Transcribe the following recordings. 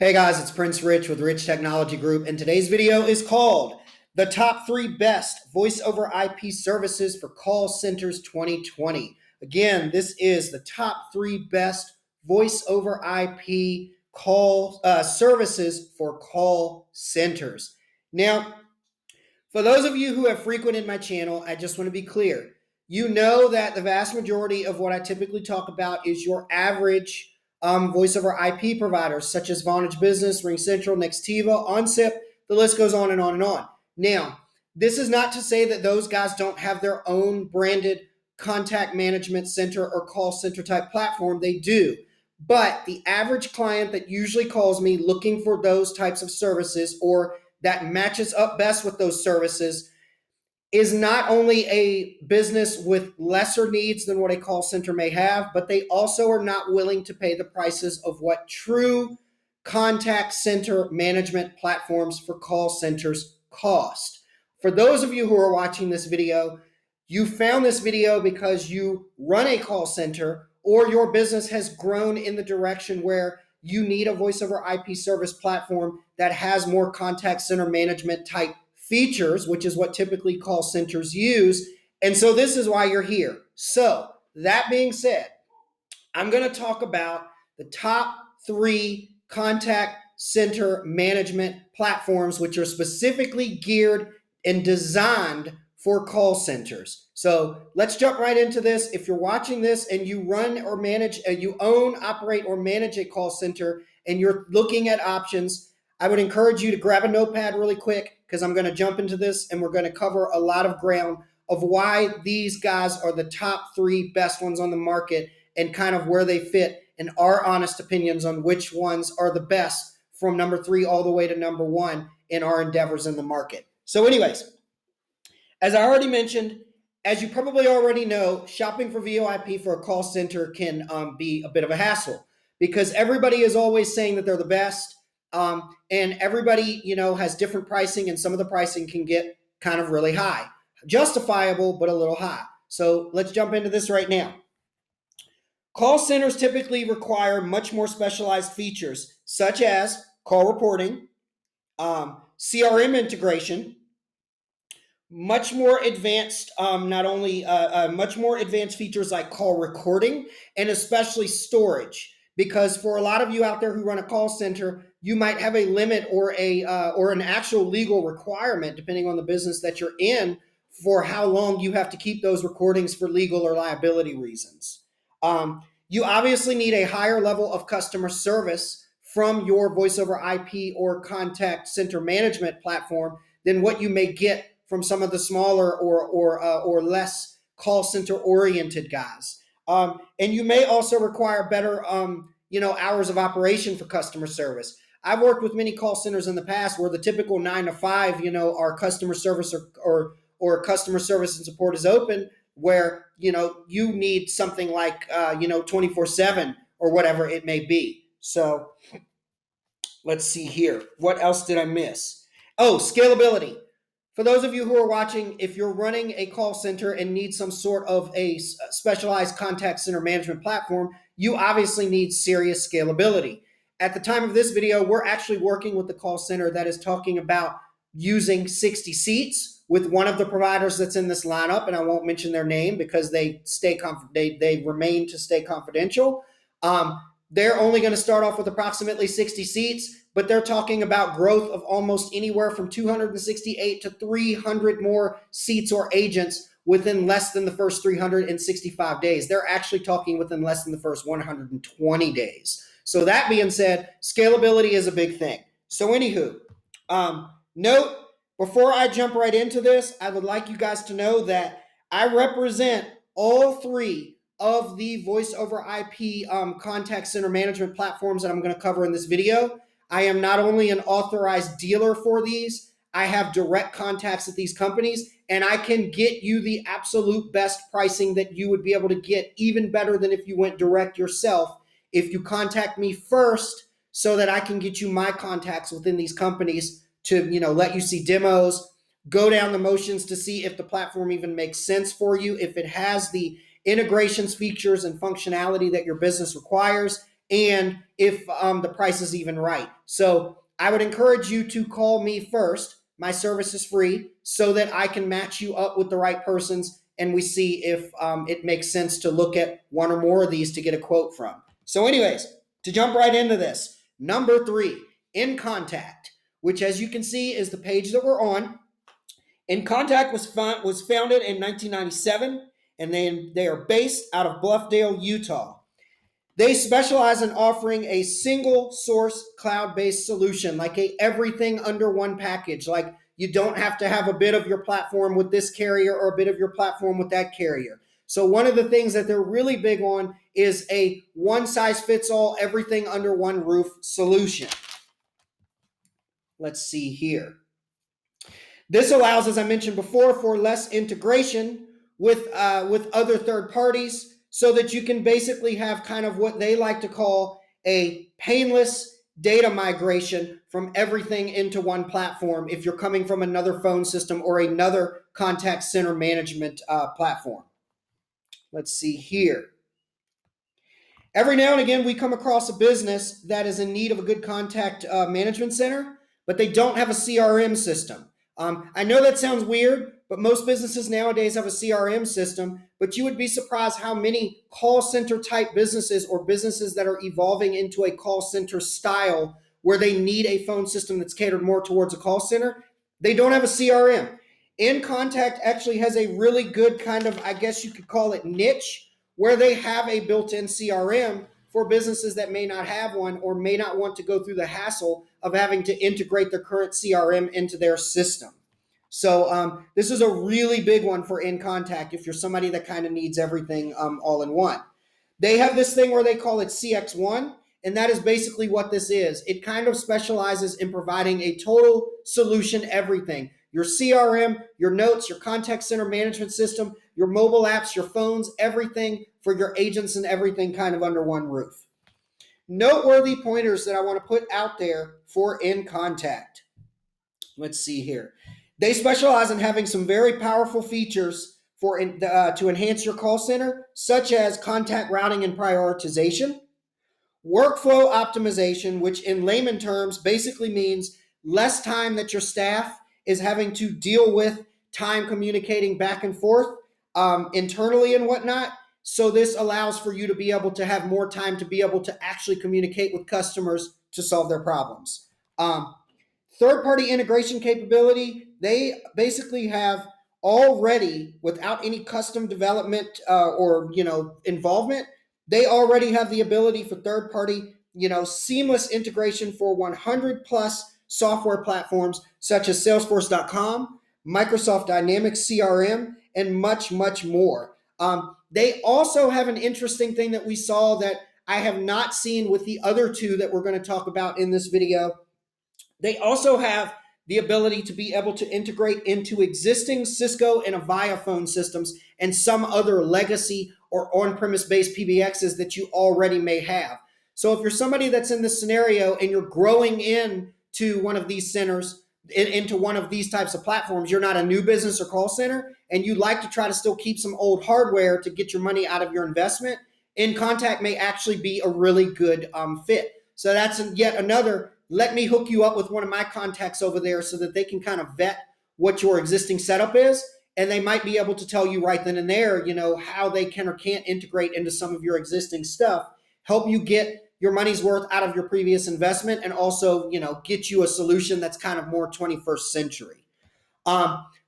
Hey guys, it's Prince Rich with Rich Technology Group, and today's video is called The Top 3 Best Voice over IP Services for Call Centers 2020. Again, this is the top 3 best voice over IP call services for call centers. Now, for those of you who have frequented my channel, I just want to be clear. You know that the vast majority of what I typically talk about is your average voice over IP providers, such as Vonage Business, RingCentral, Nextiva, OnSIP, the list goes on and on and on. Now, this is not to say that those guys don't have their own branded contact management center or call center type platform. They do. But the average client that usually calls me looking for those types of services or that matches up best with those services is not only a business with lesser needs than what a call center may have, but they also are not willing to pay the prices of what true contact center management platforms for call centers cost. For those of you who are watching this video, you found this video because you run a call center or your business has grown in the direction where you need a voice over IP service platform that has more contact center management type features, which is what typically call centers use. And so this is why you're here. So that being said, I'm going to talk about the top 3 contact center management platforms, which are specifically geared and designed for call centers. So let's jump right into this. If you're watching this and you run or manage, you own, operate, or manage a call center and you're looking at options, I would encourage you to grab a notepad really quick because I'm going to jump into this and we're going to cover a lot of ground of why these guys are the top 3 best ones on the market and kind of where they fit and our honest opinions on which ones are the best from number 3 all the way to number 1 in our endeavors in the market. So anyways, as I already mentioned, as you probably already know, shopping for VoIP for a call center can be a bit of a hassle because everybody is always saying that they're the best. And everybody, has different pricing, and some of the pricing can get kind of really high. Justifiable, but a little high. So let's jump into this right now. Call centers typically require much more specialized features, such as call reporting, CRM integration, much more advanced, much more advanced features like call recording, and especially storage. Because for a lot of you out there who run a call center, you might have a limit or an actual legal requirement, depending on the business that you're in, for how long you have to keep those recordings for legal or liability reasons. You obviously need a higher level of customer service from your voice over IP or contact center management platform than what you may get from some of the smaller or less call center oriented guys. And you may also require better, hours of operation for customer service. I've worked with many call centers in the past where the typical 9 to 5, our customer service or customer service and support is open, where, you need something like, 24/7 or whatever it may be. So let's see here. What else did I miss? Oh, scalability. For those of you who are watching, if you're running a call center and need some sort of a specialized contact center management platform, you obviously need serious scalability. At the time of this video, we're actually working with the call center that is talking about using 60 seats with one of the providers that's in this lineup, and I won't mention their name because they remain to stay confidential. They're only going to start off with approximately 60 seats, but they're talking about growth of almost anywhere from 268 to 300 more seats or agents within less than the first 365 days. They're actually talking within less than the first 120 days. So that being said, scalability is a big thing. So anywho, note, before I jump right into this, I would like you guys to know that I represent all 3 of the voice over IP contact center management platforms that I'm going to cover in this video. I am not only an authorized dealer for these, I have direct contacts at these companies, and I can get you the absolute best pricing that you would be able to get, even better than if you went direct yourself, if you contact me first so that I can get you my contacts within these companies to, let you see demos, go down the motions to see if the platform even makes sense for you, if it has the integrations, features, and functionality that your business requires, and if the price is even right. So I would encourage you to call me first. My service is free so that I can match you up with the right persons and we see if it makes sense to look at one or more of these to get a quote from. So anyways, to jump right into this, number 3, In Contact, which as you can see is the page that we're on. In Contact was founded in 1997, and they are based out of Bluffdale, Utah. They specialize in offering a single source cloud-based solution, like a everything under one package. Like you don't have to have a bit of your platform with this carrier or a bit of your platform with that carrier. So one of the things that they're really big on is a one-size-fits-all, everything under one roof solution. Let's see here. This allows, as I mentioned before, for less integration with other third parties, so that you can basically have kind of what they like to call a painless data migration from everything into one platform if you're coming from another phone system or another contact center management platform. Let's see here. Every now and again, we come across a business that is in need of a good contact management center, but they don't have a CRM system. I know that sounds weird, but most businesses nowadays have a CRM system, but you would be surprised how many call center type businesses or businesses that are evolving into a call center style where they need a phone system that's catered more towards a call center, they don't have a CRM. In Contact actually has a really good kind of, I guess you could call it niche, where they have a built-in CRM for businesses that may not have one or may not want to go through the hassle of having to integrate their current CRM into their system. So this is a really big one for In Contact if you're somebody that kind of needs everything all in one. They have this thing where they call it CX1, and that is basically what this is. It kind of specializes in providing a total solution everything. Your CRM, your notes, your contact center management system, your mobile apps, your phones, everything for your agents and everything kind of under one roof. Noteworthy pointers that I want to put out there for In Contact. Let's see here. They specialize in having some very powerful features to enhance your call center, such as contact routing and prioritization, workflow optimization, which in layman terms basically means less time that your staff is having to deal with time communicating back and forth internally and whatnot. So this allows for you to be able to have more time to be able to actually communicate with customers to solve their problems. Third-party integration capability, they basically have already, without any custom development or involvement, they already have the ability for third-party, seamless integration for 100 plus software platforms such as Salesforce.com, Microsoft Dynamics CRM, and much, much more. They also have an interesting thing that we saw that I have not seen with the other two that we're going to talk about in this video. They also have the ability to be able to integrate into existing Cisco and Avaya phone systems and some other legacy or on-premise based PBXs that you already may have. So if you're somebody that's in this scenario and you're growing into one of these centers, into one of these types of platforms, you're not a new business or call center, and you'd like to try to still keep some old hardware to get your money out of your investment, In Contact may actually be a really good fit. So that's yet another, let me hook you up with one of my contacts over there so that they can kind of vet what your existing setup is. And they might be able to tell you right then and there, how they can or can't integrate into some of your existing stuff, help you get your money's worth out of your previous investment, and also, get you a solution that's kind of more 21st century.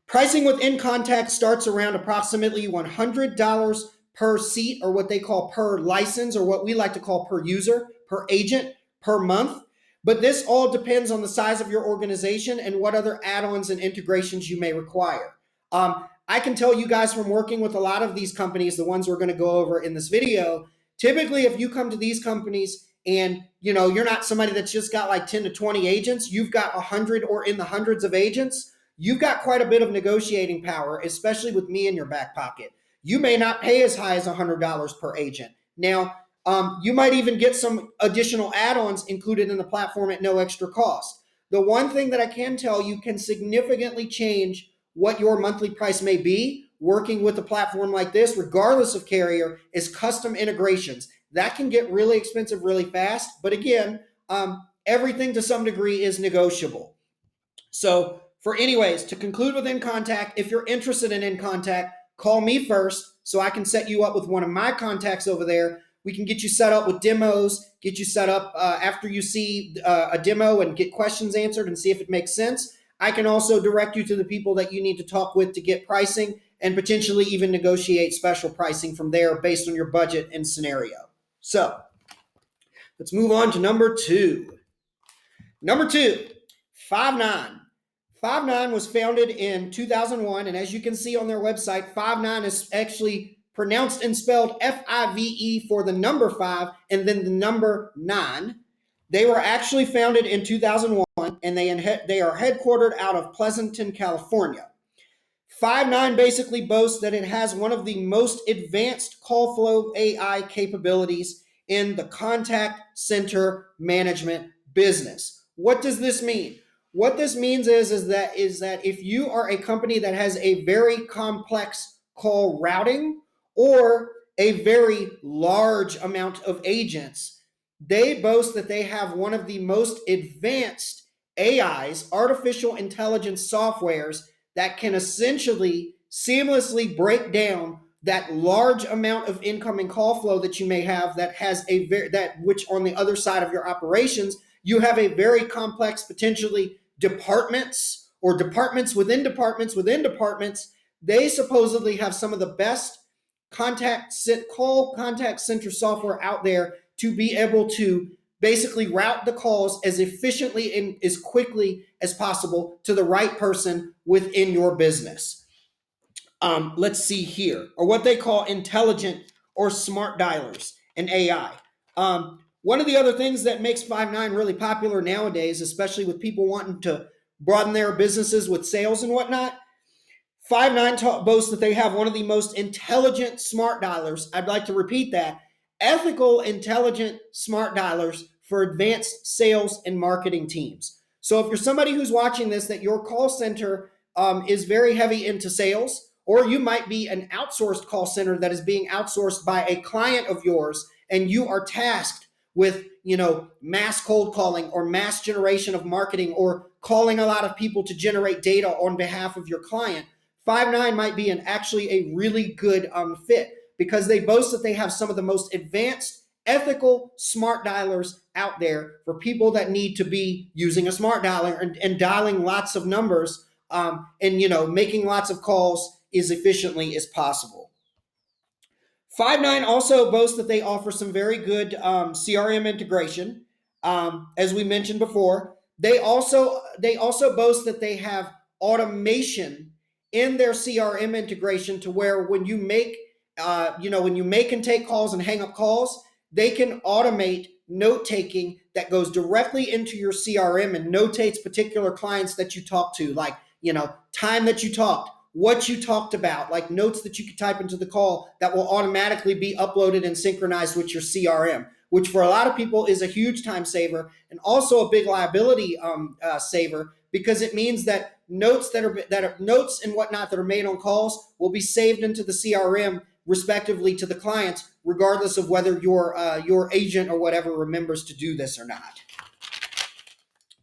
Pricing with In Contact starts around approximately $100 per seat, or what they call per license, or what we like to call per user, per agent, per month. But this all depends on the size of your organization and what other add-ons and integrations you may require. I can tell you guys from working with a lot of these companies, the ones we're going to go over in this video, typically if you come to these companies and you're not somebody that's just got like 10 to 20 agents, you've got 100 or in the hundreds of agents, you've got quite a bit of negotiating power, especially with me in your back pocket. You may not pay as high as $100 per agent. Now, you might even get some additional add-ons included in the platform at no extra cost. The one thing that I can tell you can significantly change what your monthly price may be working with a platform like this, regardless of carrier, is custom integrations. that can get really expensive really fast. But again, everything to some degree is negotiable. So anyways, to conclude with InContact, if you're interested in InContact, call me first so I can set you up with one of my contacts over there. We can get you set up with demos, get you set up after you see a demo and get questions answered and see if it makes sense. I can also direct you to the people that you need to talk with to get pricing and potentially even negotiate special pricing from there based on your budget and scenario. So let's move on to number two. Number two, Five9. Five9 was founded in 2001, and as you can see on their website, Five9 is actually pronounced and spelled F-I-V-E for the number 5 and then the number 9. They were actually founded in 2001, and they are headquartered out of Pleasanton, California. Five9 basically boasts that it has one of the most advanced call flow AI capabilities in the contact center management business. What does this mean? What this means is that if you are a company that has a very complex call routing or a very large amount of agents, they boast that they have one of the most advanced AIs, artificial intelligence softwares, that can essentially seamlessly break down that large amount of incoming call flow that you may have that has which on the other side of your operations, you have a very complex, potentially departments or departments within departments within departments. They supposedly have some of the best contact center software out there to be able to basically route the calls as efficiently and as quickly as possible to the right person within your business. Let's see here, or what they call intelligent or smart dialers and AI. One of the other things that makes Five9 really popular nowadays, especially with people wanting to broaden their businesses with sales and whatnot, Five9 boasts that they have one of the most intelligent smart dialers. I'd like to repeat that. Ethical, intelligent smart dialers for advanced sales and marketing teams. So if you're somebody who's watching this, that your call center is very heavy into sales, or you might be an outsourced call center that is being outsourced by a client of yours, and you are tasked with, mass cold calling or mass generation of marketing or calling a lot of people to generate data on behalf of your client, Five9 might be actually a really good fit, because they boast that they have some of the most advanced, ethical smart dialers out there for people that need to be using a smart dialer and dialing lots of numbers and making lots of calls as efficiently as possible. Five9 also boasts that they offer some very good CRM integration. As we mentioned before, they also boast that they have automation in their CRM integration to where when you make and take calls and hang up calls, they can automate note taking that goes directly into your CRM and notates particular clients that you talk to, like, time that you talked, what you talked about, like notes that you could type into the call that will automatically be uploaded and synchronized with your CRM, which for a lot of people is a huge time saver and also a big liability saver, because it means that notes that are notes and whatnot that are made on calls will be saved into the CRM respectively to the client, regardless of whether your agent or whatever remembers to do this or not.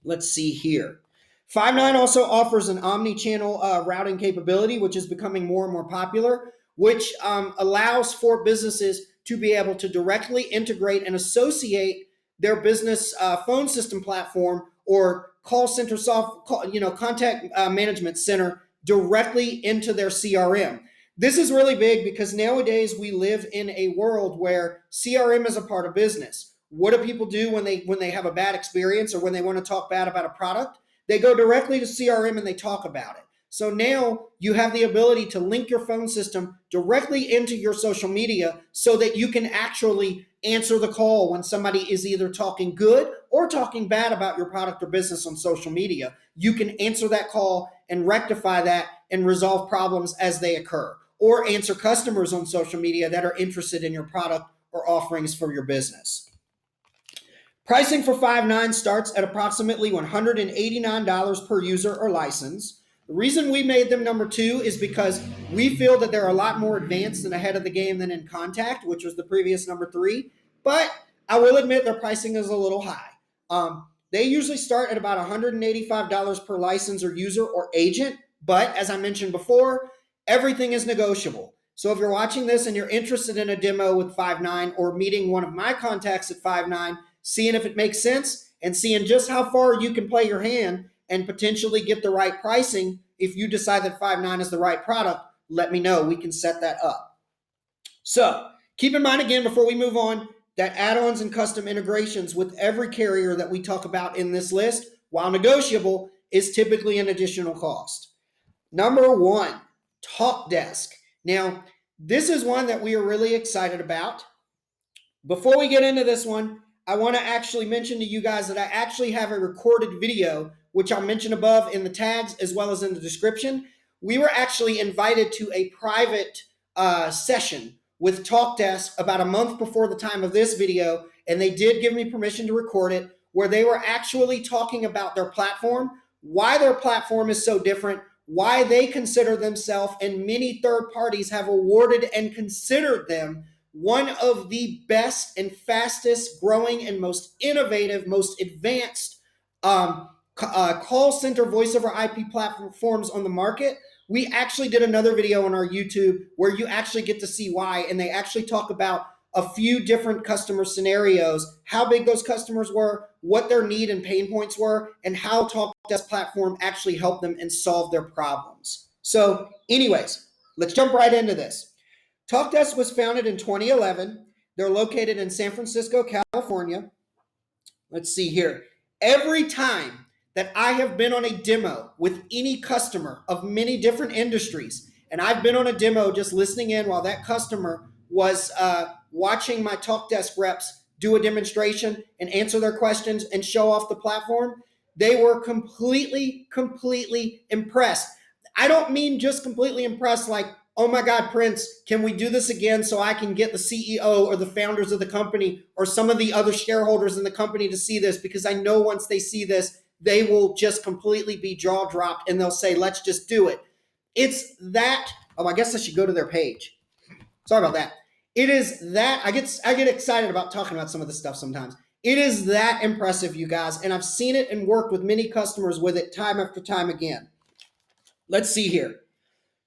Let's see here. Five9 also offers an omni-channel routing capability, which is becoming more and more popular, which allows for businesses to be able to directly integrate and associate their business phone system platform or call center contact management center directly into their CRM. This is really big because nowadays we live in a world where CRM is a part of business. What do people do when they have a bad experience or when they want to talk bad about a product? They go directly to CRM and they talk about it. So now you have the ability to link your phone system directly into your social media so that you can actually answer the call when somebody is either talking good or talking bad about your product or business on social media. You can answer that call and rectify that and resolve problems as they occur, or answer customers on social media that are interested in your product or offerings for your business. Pricing for Five9 starts at approximately $189 per user or license. The reason we made them number 2 is because we feel that they're a lot more advanced and ahead of the game than InContact, which was the previous number 3. but I will admit their pricing is a little high. They usually start at about $185 per license or user or agent, but as I mentioned before, everything is negotiable. So if you're watching this and you're interested in a demo with Five9 or meeting one of my contacts at Five9, seeing if it makes sense and seeing just how far you can play your hand and potentially get the right pricing, if you decide that Five9 is the right product, let me know. We can set that up. So keep in mind again, before we move on, that add-ons and custom integrations with every carrier that we talk about in this list, while negotiable, is typically an additional cost. Number one, TalkDesk. Now, this is one that we are really excited about. Before we get into this one, I want to actually mention to you guys that I actually have a recorded video, which I'll mention above in the tags as well as in the description. We were actually invited to a private session with TalkDesk about a month before the time of this video, and they did give me permission to record it, where they were actually talking about their platform, why their platform is so different, why they consider themselves, and many third parties have awarded and considered them one of the best and fastest growing and most innovative, most advanced call center voice over IP platforms on the market. We actually did another video on our YouTube where you actually get to see why, and they actually talk about a few different customer scenarios, how big those customers were, what their need and pain points were, and how TalkDesk platform actually helped them and solve their problems. So anyways, let's jump right into this. TalkDesk was founded in 2011. They're located in San Francisco, California. Let's see here. Every time that I have been on a demo with any customer of many different industries, and I've been on a demo just listening in while that customer was watching my TalkDesk reps do a demonstration and answer their questions and show off the platform, they were completely impressed. I don't mean just completely impressed like, oh my God, Prince, can we do this again so I can get the CEO or the founders of the company or some of the other shareholders in the company to see this? Because I know once they see this, they will just completely be jaw dropped and they'll say, let's just do it. It's that. Oh, I guess I should go to their page. Sorry about that. It is that. I get excited about talking about some of this stuff sometimes. It is that impressive, you guys. And I've seen it and worked with many customers with it time after time again. Let's see here.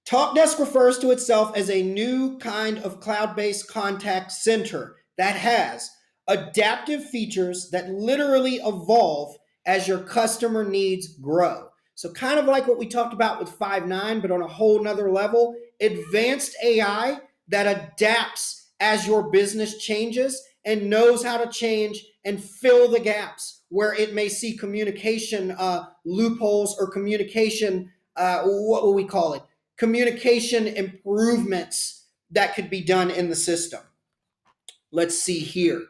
TalkDesk refers to itself as a new kind of cloud-based contact center that has adaptive features that literally evolve as your customer needs grow. So kind of like what we talked about with Five9, but on a whole nother level, advanced AI that adapts as your business changes and knows how to change and fill the gaps where it may see communication loopholes or communication, what will we call it? Communication improvements that could be done in the system. Let's see here.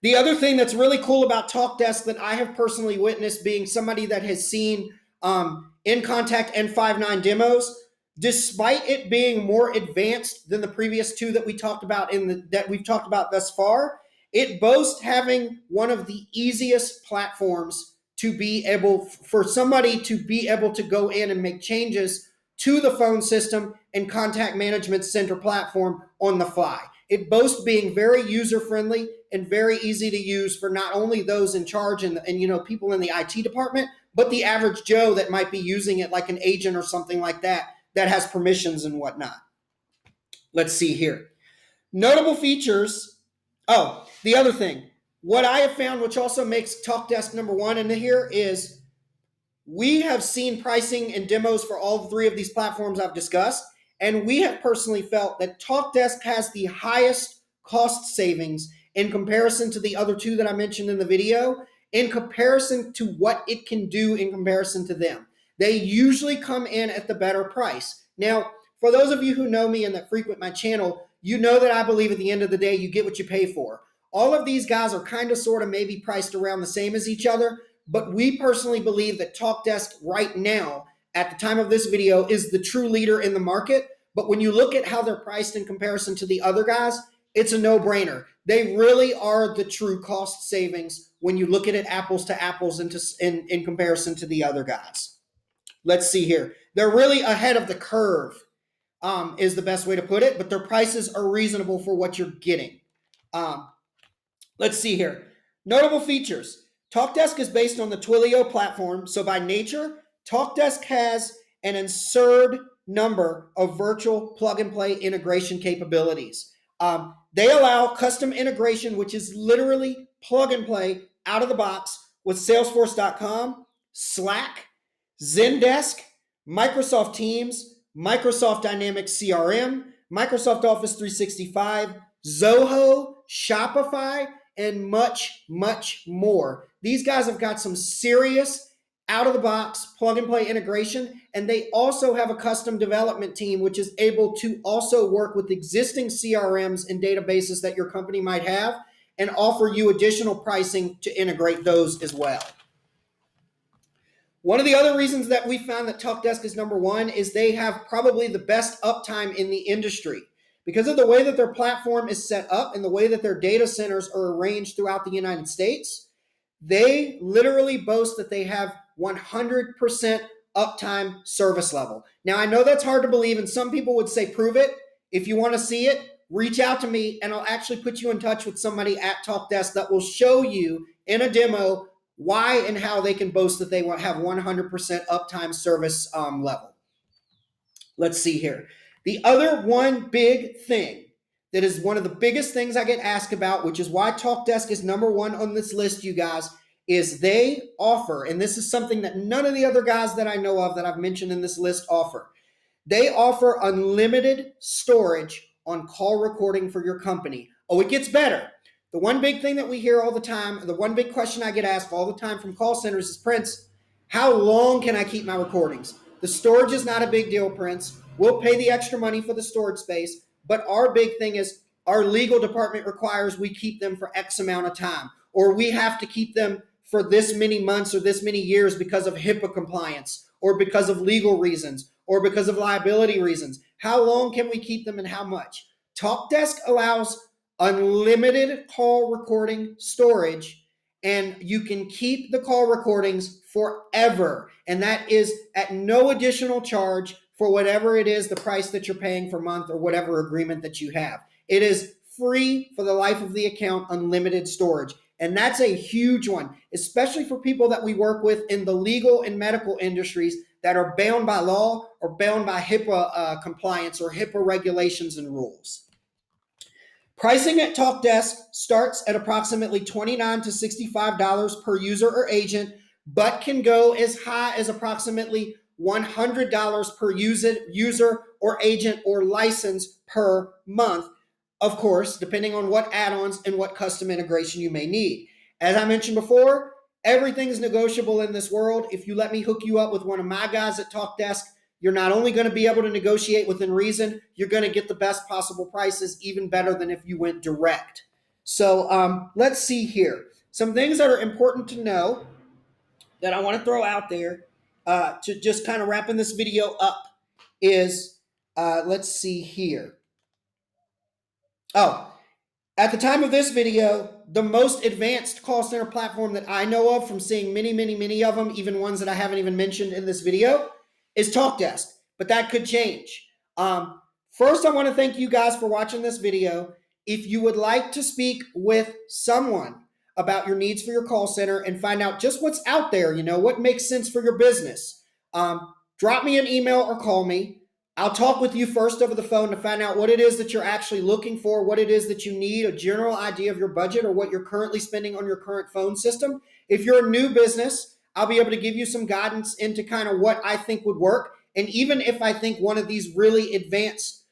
The other thing that's really cool about TalkDesk that I have personally witnessed, being somebody that has seen InContact and Five9 demos, despite it being more advanced than the previous two that we talked about that we've talked about thus far, it boasts having one of the easiest platforms to be able for somebody to be able to go in and make changes to the phone system and contact management center platform on the fly. It boasts being very user-friendly and very easy to use for not only those in charge and people in the IT department, but the average Joe that might be using it like an agent or something like that has permissions and whatnot. Let's see here. Notable features. Oh, the other thing. What I have found, which also makes TalkDesk number one in here, is we have seen pricing and demos for all three of these platforms I've discussed, and we have personally felt that TalkDesk has the highest cost savings in comparison to the other two that I mentioned in the video, in comparison to what it can do in comparison to them. They usually come in at the better price. Now, for those of you who know me and that frequent my channel, you know that I believe at the end of the day, you get what you pay for. All of these guys are kind of sort of maybe priced around the same as each other, but we personally believe that TalkDesk right now, at the time of this video, is the true leader in the market. But when you look at how they're priced in comparison to the other guys, it's a no-brainer. They really are the true cost savings when you look at it apples to apples in comparison to the other guys. Let's see here. They're really ahead of the curve, is the best way to put it, but their prices are reasonable for what you're getting. Let's see here. Notable features. TalkDesk is based on the Twilio platform, so by nature, TalkDesk has an absurd number of virtual plug-and-play integration capabilities. They allow custom integration, which is literally plug-and-play out of the box with Salesforce.com, Slack, Zendesk, Microsoft Teams, Microsoft Dynamics CRM, Microsoft Office 365, Zoho, Shopify, and much, much more. These guys have got some serious out of the box plug and play integration, and they also have a custom development team which is able to also work with existing CRMs and databases that your company might have and offer you additional pricing to integrate those as well. One of the other reasons that we found that TalkDesk is number one is they have probably the best uptime in the industry. Because of the way that their platform is set up and the way that their data centers are arranged throughout the United States, they literally boast that they have 100% uptime service level. Now, I know that's hard to believe, and some people would say, prove it. If you want to see it, reach out to me, and I'll actually put you in touch with somebody at TalkDesk that will show you in a demo why and how they can boast that they have 100% uptime service level. Let's see here. The other one big thing that is one of the biggest things I get asked about, which is why TalkDesk is number one on this list, you guys, is they offer, and this is something that none of the other guys that I know of that I've mentioned in this list offer. They offer unlimited storage on call recording for your company. Oh, it gets better. The one big thing that we hear all the time, the one big question I get asked all the time from call centers is, Prince, how long can I keep my recordings? The storage is not a big deal, Prince. We'll pay the extra money for the storage space, but our big thing is our legal department requires we keep them for X amount of time, or we have to keep them for this many months or this many years because of HIPAA compliance, or because of legal reasons, or because of liability reasons. How long can we keep them and how much? TalkDesk allows unlimited call recording storage, and you can keep the call recordings forever. And that is at no additional charge for whatever it is, the price that you're paying per month or whatever agreement that you have. It is free for the life of the account, unlimited storage. And that's a huge one, especially for people that we work with in the legal and medical industries that are bound by law or bound by HIPAA compliance or HIPAA regulations and rules. Pricing at TalkDesk starts at approximately $29 to $65 per user or agent, but can go as high as approximately $100 per user or agent or license per month, of course, depending on what add-ons and what custom integration you may need. As I mentioned before, everything is negotiable in this world. If you let me hook you up with one of my guys at TalkDesk, you're not only going to be able to negotiate within reason, you're going to get the best possible prices, even better than if you went direct. So let's see here. Some things that are important to know that I want to throw out there to just kind of wrapping this video up is, let's see here. Oh, at the time of this video, the most advanced call center platform that I know of from seeing many of them, even ones that I haven't even mentioned in this video, is TalkDesk, but that could change. First, I want to thank you guys for watching this video. If you would like to speak with someone about your needs for your call center and find out just what's out there, what makes sense for your business, drop me an email or call me. I'll talk with you first over the phone to find out what it is that you're actually looking for, what it is that you need, a general idea of your budget or what you're currently spending on your current phone system. If you're a new business, I'll be able to give you some guidance into kind of what I think would work. And even if I think one of these really advanced,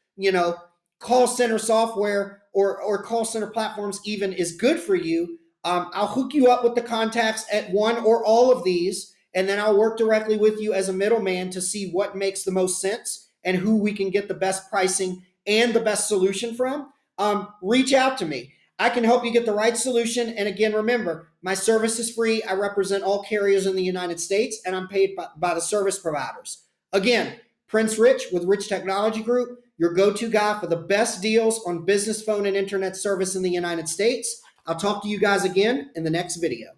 call center software or call center platforms even is good for you, I'll hook you up with the contacts at one or all of these, and then I'll work directly with you as a middleman to see what makes the most sense and who we can get the best pricing and the best solution from. Reach out to me. I can help you get the right solution. And again, remember, my service is free. I represent all carriers in the United States, and I'm paid by the service providers. Again, Prince Rich with Rich Technology Group, your go-to guy for the best deals on business phone and internet service in the United States. I'll talk to you guys again in the next video.